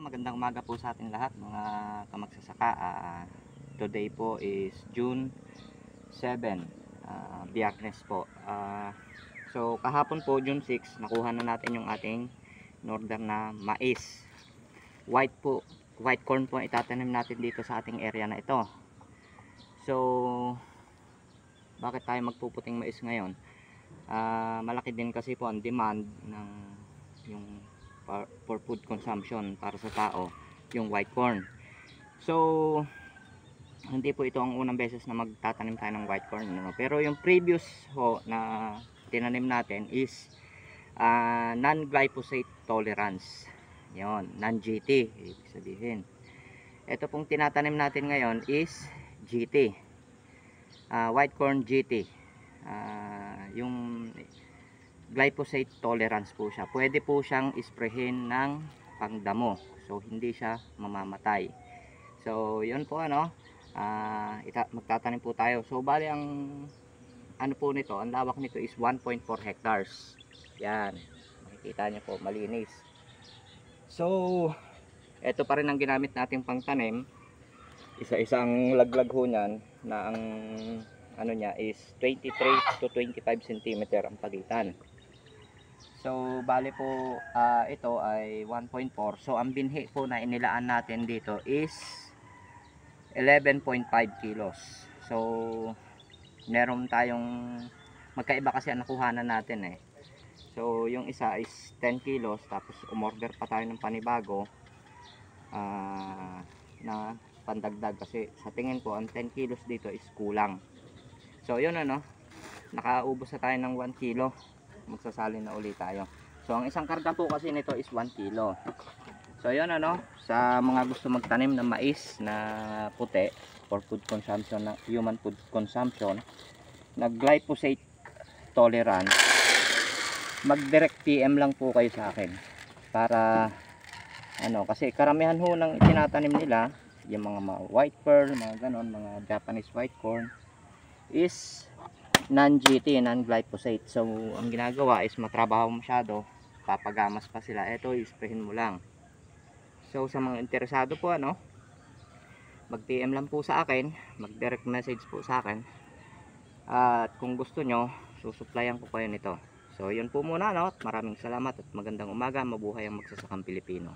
magandang umaga po sa ating lahat mga kamagsasaka. Today po is June 7, Biyernes po. So kahapon po June 6, nakuha na natin yung ating in-order na mais. White corn po itatanim natin dito sa ating area na ito. So bakit tayo magpuputing mais ngayon? Malaki din kasi po ang demand ng yung for food consumption para sa tao, yung white corn. So hindi po ito ang unang beses na magtatanim tayo ng white corn, no? Pero yung previous ho na tinanim natin is non-glyphosate tolerance, yon, non-GT ibig sabihin. Ito pong tinatanim natin ngayon is GT, white corn GT. Yung glyphosate tolerance po siya. Pwede po siyang isprehin ng pangdamo. So hindi siya mamamatay. So yun po magtatanim po tayo. So bali ang ano po nito, ang lawak nito is 1.4 hectares. Yan. Makikita niyo po, malinis. So ito pa rin ang ginamit nating pangtanim. Isa-isang laglag ho niyan na ang ano niya is 23 to 25 cm ang pagitan. So bali po ito ay 1.4. So ang binhi po na inilaan natin dito is 11.5 kilos. So meron tayong magkaiba kasi ang nakuhanan natin eh. So yung isa is 10 kilos, tapos umorder pa tayo ng panibago na pandagdag kasi sa tingin ko ang 10 kilos dito is kulang. So yun nakaubos na tayo ng 1 kilo. Magsasalin na ulit tayo. So ang isang karga po kasi nito is 1 kilo. So yun sa mga gusto magtanim ng mais na puti for food consumption, na human food consumption, na glyphosate tolerant, mag direct PM lang po kayo sa akin para kasi karamihan ho ng itinatanim nila, yung mga white pearl, mga ganon, mga Japanese white corn is non-GT, non-glyphosate. So ang ginagawa is matrabaho masyado, papagamas pa sila. Ito isprehin mo lang. So sa mga interesado po mag-PM lang po sa akin, mag-direct message po sa akin. At kung gusto nyo, susuplayan ko kayo nito. So yun po muna Maraming salamat at magandang umaga. Mabuhay ang magsasakang Pilipino.